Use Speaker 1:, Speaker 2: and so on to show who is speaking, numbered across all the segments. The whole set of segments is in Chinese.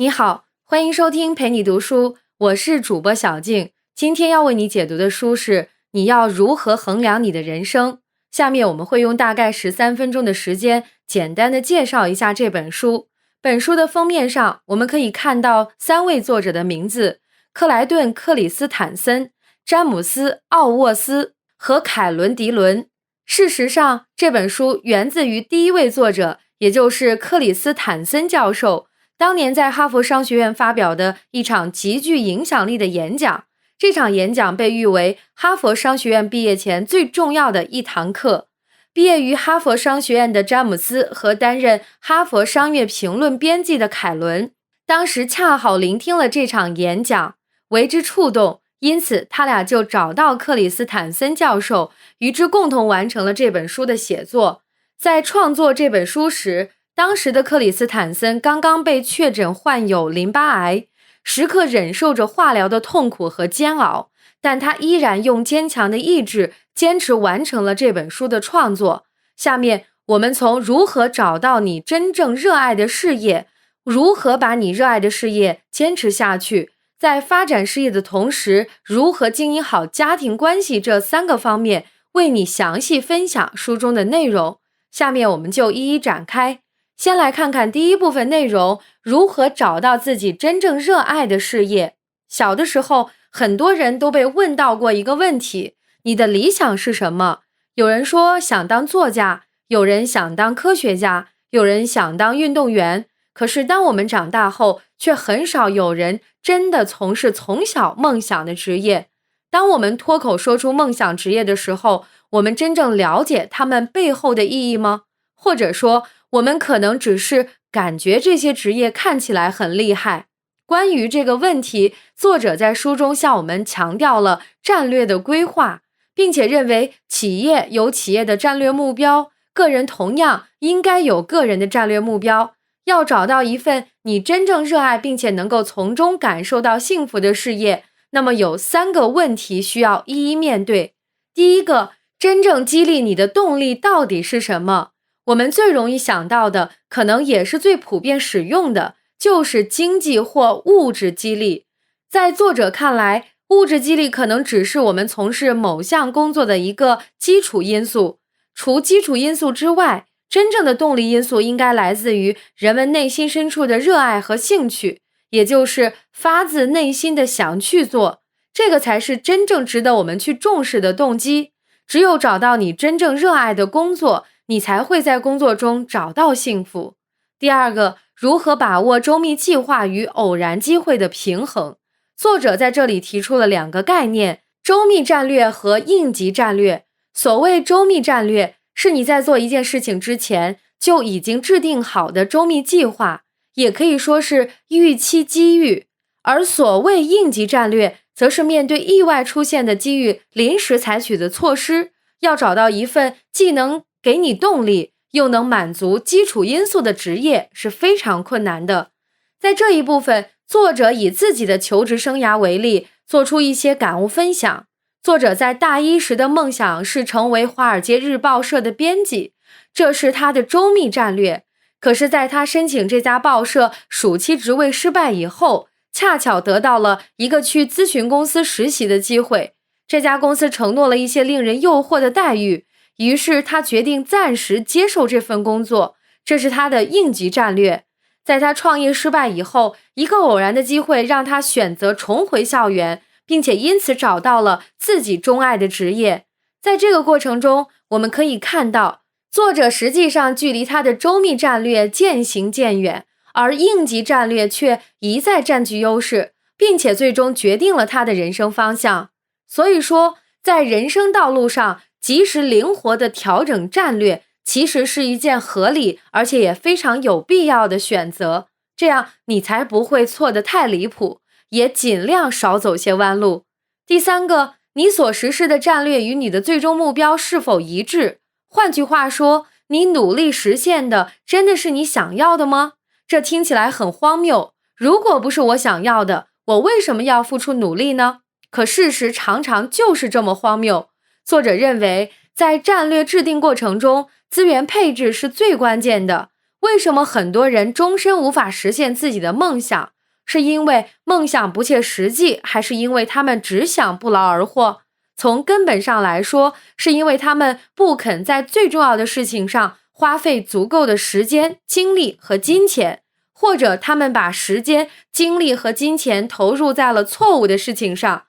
Speaker 1: 你好，欢迎收听陪你读书，我是主播小静。今天要为你解读的书是你要如何衡量你的人生。下面我们会用大概13分钟的时间，简单的介绍一下这本书。本书的封面上，我们可以看到3位作者的名字：克莱顿·克里斯坦森、詹姆斯·奥沃斯和凯伦·迪伦。事实上，这本书源自于第一位作者，也就是克里斯坦森教授当年在哈佛商学院发表的一场极具影响力的演讲。这场演讲被誉为哈佛商学院毕业前最重要的一堂课。毕业于哈佛商学院的詹姆斯和担任哈佛商业评论编辑的凯伦，当时恰好聆听了这场演讲，为之触动，因此他俩就找到克里斯坦森教授，与之共同完成了这本书的写作。在创作这本书时，当时的克里斯坦森刚刚被确诊患有淋巴癌，时刻忍受着化疗的痛苦和煎熬，但他依然用坚强的意志坚持完成了这本书的创作。下面我们从如何找到你真正热爱的事业，如何把你热爱的事业坚持下去，在发展事业的同时如何经营好家庭关系这3个方面，为你详细分享书中的内容。下面我们就一一展开。先来看看第一部分内容，如何找到自己真正热爱的事业。小的时候，很多人都被问到过一个问题：你的理想是什么？有人说想当作家，有人想当科学家，有人想当运动员。可是当我们长大后，却很少有人真的从事从小梦想的职业。当我们脱口说出梦想职业的时候，我们真正了解他们背后的意义吗？或者说，我们可能只是感觉这些职业看起来很厉害。关于这个问题，作者在书中向我们强调了战略的规划，并且认为企业有企业的战略目标，个人同样应该有个人的战略目标。要找到一份你真正热爱并且能够从中感受到幸福的事业，那么有3个问题需要一一面对。第一个，真正激励你的动力到底是什么？我们最容易想到的，可能也是最普遍使用的，就是经济或物质激励。在作者看来，物质激励可能只是我们从事某项工作的一个基础因素。除基础因素之外，真正的动力因素应该来自于人们内心深处的热爱和兴趣，也就是发自内心的想去做，这个才是真正值得我们去重视的动机。只有找到你真正热爱的工作，你才会在工作中找到幸福。第二个，如何把握周密计划与偶然机会的平衡。作者在这里提出了2个概念：周密战略和应急战略。所谓周密战略，是你在做一件事情之前就已经制定好的周密计划，也可以说是预期机遇。而所谓应急战略，则是面对意外出现的机遇临时采取的措施。要找到一份既能给你动力，又能满足基础因素的职业是非常困难的。在这一部分，作者以自己的求职生涯为例，做出一些感悟分享。作者在大一时的梦想是成为华尔街日报社的编辑，这是他的周密战略。可是在他申请这家报社暑期职位失败以后，恰巧得到了一个去咨询公司实习的机会。这家公司承诺了一些令人诱惑的待遇，于是他决定暂时接受这份工作，这是他的应急战略。在他创业失败以后，一个偶然的机会让他选择重回校园，并且因此找到了自己钟爱的职业。在这个过程中，我们可以看到，作者实际上距离他的周密战略渐行渐远，而应急战略却一再占据优势，并且最终决定了他的人生方向。所以说，在人生道路上，及时灵活地调整战略，其实是一件合理而且也非常有必要的选择，这样你才不会错得太离谱，也尽量少走些弯路。第3个，你所实施的战略与你的最终目标是否一致？换句话说，你努力实现的真的是你想要的吗？这听起来很荒谬，如果不是我想要的，我为什么要付出努力呢？可事实常常就是这么荒谬。作者认为，在战略制定过程中，资源配置是最关键的。为什么很多人终身无法实现自己的梦想？是因为梦想不切实际，还是因为他们只想不劳而获？从根本上来说，是因为他们不肯在最重要的事情上花费足够的时间、精力和金钱，或者他们把时间、精力和金钱投入在了错误的事情上。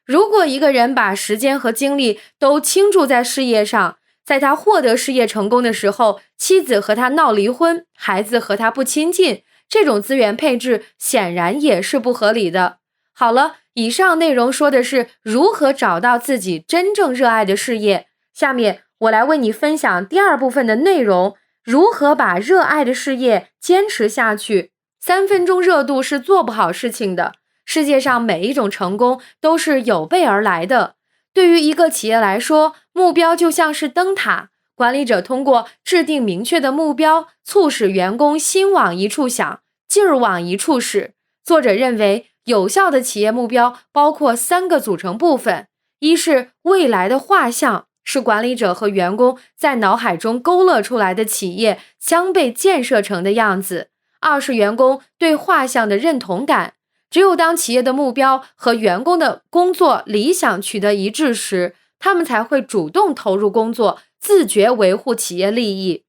Speaker 1: 如果一个人把时间和精力都倾注在事业上，在他获得事业成功的时候，妻子和他闹离婚，孩子和他不亲近，这种资源配置显然也是不合理的。好了，以上内容说的是如何找到自己真正热爱的事业。下面我来为你分享第二部分的内容，如何把热爱的事业坚持下去。3分钟热度是做不好事情的。世界上每一种成功都是有备而来的。对于一个企业来说，目标就像是灯塔，管理者通过制定明确的目标，促使员工心往一处想，劲儿往一处使。作者认为，有效的企业目标包括3个组成部分：一是未来的画像，是管理者和员工在脑海中勾勒出来的企业将被建设成的样子；二是员工对画像的认同感。只有当企业的目标和员工的工作理想取得一致时，他们才会主动投入工作，自觉维护企业利益。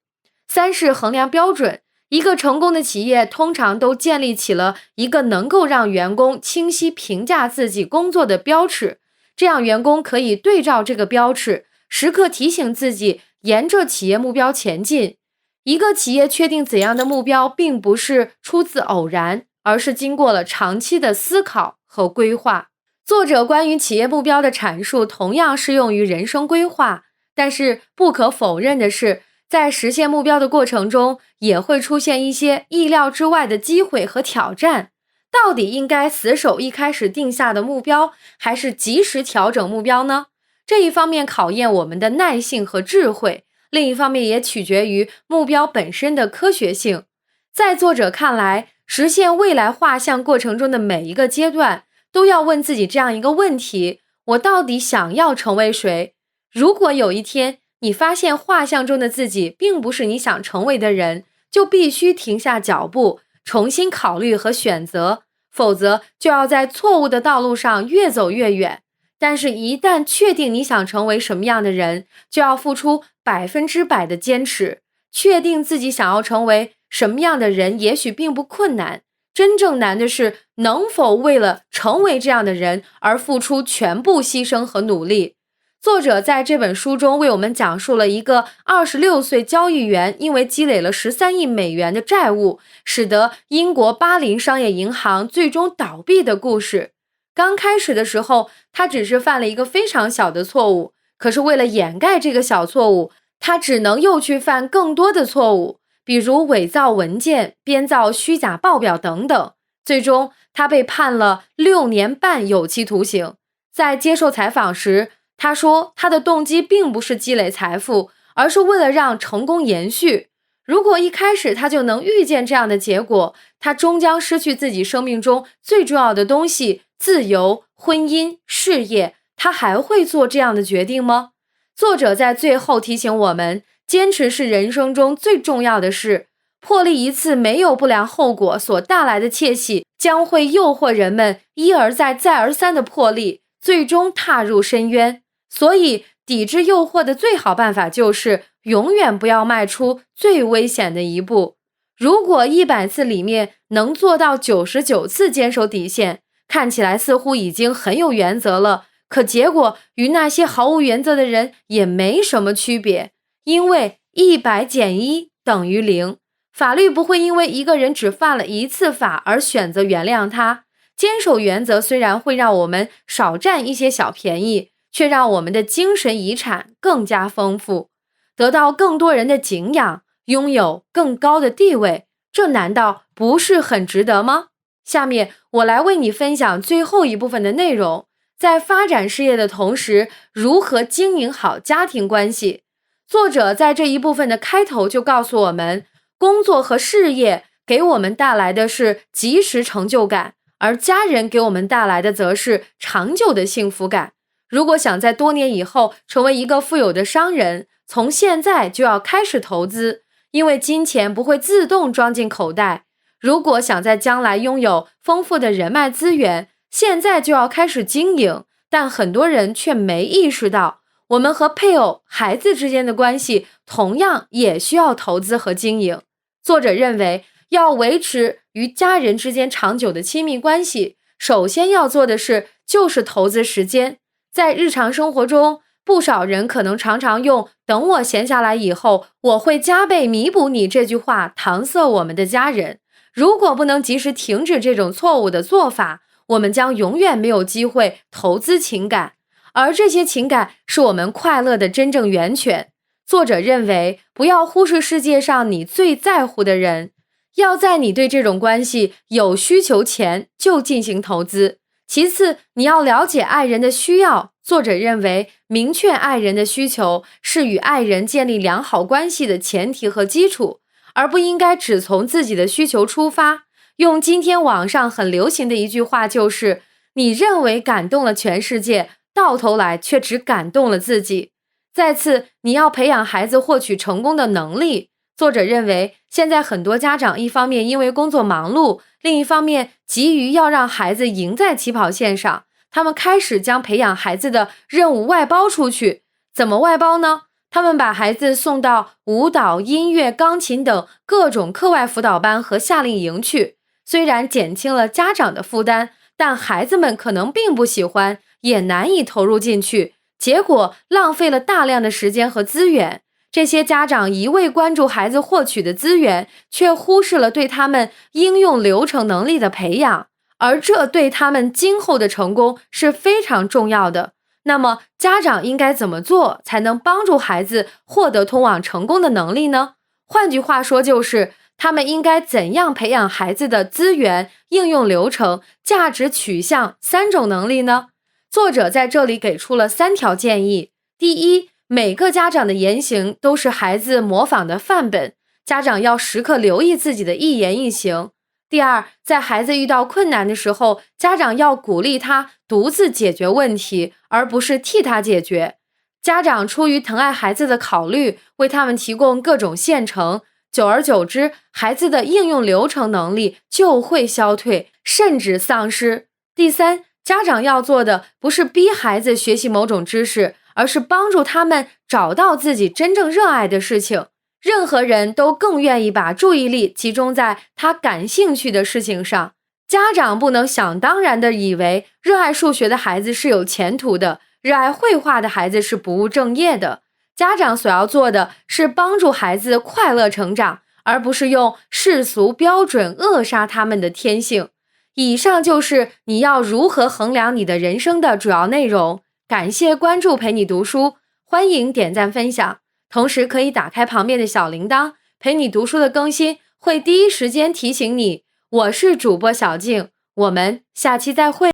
Speaker 1: 3是衡量标准。一个成功的企业通常都建立起了一个能够让员工清晰评价自己工作的标尺，这样员工可以对照这个标尺，时刻提醒自己沿着企业目标前进。一个企业确定怎样的目标，并不是出自偶然，而是经过了长期的思考和规划。作者关于企业目标的阐述同样适用于人生规划，但是不可否认的是，在实现目标的过程中，也会出现一些意料之外的机会和挑战。到底应该死守一开始定下的目标，还是及时调整目标呢？这一方面考验我们的耐性和智慧，另一方面也取决于目标本身的科学性。在作者看来，实现未来画像过程中的每一个阶段，都要问自己这样一个问题：我到底想要成为谁？如果有一天你发现画像中的自己并不是你想成为的人，就必须停下脚步，重新考虑和选择，否则就要在错误的道路上越走越远。但是一旦确定你想成为什么样的人，就要付出100%的坚持。确定自己想要成为什么样的人也许并不困难，真正难的是能否为了成为这样的人而付出全部牺牲和努力。作者在这本书中为我们讲述了一个26岁交易员因为积累了13亿美元的债务，使得英国巴林商业银行最终倒闭的故事。刚开始的时候，他只是犯了一个非常小的错误，可是为了掩盖这个小错误，他只能又去犯更多的错误，比如伪造文件、编造虚假报表等等。最终，他被判了6年半有期徒刑。在接受采访时，他说他的动机并不是积累财富，而是为了让成功延续。如果一开始他就能预见这样的结果，他终将失去自己生命中最重要的东西——自由、婚姻、事业。他还会做这样的决定吗？作者在最后提醒我们，坚持是人生中最重要的事。破例一次没有不良后果所带来的窃喜，将会诱惑人们一而再再而三的破例，最终踏入深渊。所以抵制诱惑的最好办法就是永远不要迈出最危险的一步。如果100次里面能做到99次坚守底线，看起来似乎已经很有原则了，可结果与那些毫无原则的人也没什么区别，因为100减1等于0。法律不会因为一个人只犯了一次法而选择原谅他。坚守原则虽然会让我们少占一些小便宜，却让我们的精神遗产更加丰富，得到更多人的敬仰，拥有更高的地位，这难道不是很值得吗？下面我来为你分享最后一部分的内容，在发展事业的同时，如何经营好家庭关系。作者在这一部分的开头就告诉我们，工作和事业给我们带来的是即时成就感，而家人给我们带来的则是长久的幸福感。如果想在多年以后成为一个富有的商人，从现在就要开始投资，因为金钱不会自动装进口袋。如果想在将来拥有丰富的人脉资源，现在就要开始经营，但很多人却没意识到，我们和配偶、孩子之间的关系同样也需要投资和经营。作者认为，要维持与家人之间长久的亲密关系，首先要做的事就是投资时间。在日常生活中，不少人可能常常用等我闲下来以后，我会加倍弥补你这句话搪塞我们的家人。如果不能及时停止这种错误的做法，我们将永远没有机会投资情感，而这些情感是我们快乐的真正源泉。作者认为，不要忽视世界上你最在乎的人，要在你对这种关系有需求前就进行投资。其次，你要了解爱人的需要。作者认为，明确爱人的需求是与爱人建立良好关系的前提和基础，而不应该只从自己的需求出发。用今天网上很流行的一句话就是，你认为感动了全世界，到头来却只感动了自己。再次，你要培养孩子获取成功的能力。作者认为，现在很多家长一方面因为工作忙碌，另一方面急于要让孩子赢在起跑线上，他们开始将培养孩子的任务外包出去。怎么外包呢？他们把孩子送到舞蹈、音乐、钢琴等各种课外辅导班和夏令营去。虽然减轻了家长的负担，但孩子们可能并不喜欢，也难以投入进去，结果浪费了大量的时间和资源。这些家长一味关注孩子获取的资源，却忽视了对他们应用流程能力的培养，而这对他们今后的成功是非常重要的。那么，家长应该怎么做才能帮助孩子获得通往成功的能力呢？换句话说，就是他们应该怎样培养孩子的资源、应用流程、价值取向3种能力呢？作者在这里给出了3条建议。第一，每个家长的言行都是孩子模仿的范本，家长要时刻留意自己的一言一行。第二，在孩子遇到困难的时候，家长要鼓励他独自解决问题，而不是替他解决。家长出于疼爱孩子的考虑，为他们提供各种现成，久而久之，孩子的应用流程能力就会消退，甚至丧失。第三，家长要做的不是逼孩子学习某种知识，而是帮助他们找到自己真正热爱的事情。任何人都更愿意把注意力集中在他感兴趣的事情上。家长不能想当然地以为热爱数学的孩子是有前途的，热爱绘画的孩子是不务正业的。家长所要做的是帮助孩子快乐成长，而不是用世俗标准扼杀他们的天性。以上就是你要如何衡量你的人生的主要内容。感谢关注陪你读书，欢迎点赞分享。同时可以打开旁边的小铃铛，陪你读书的更新会第一时间提醒你。我是主播小静，我们下期再会。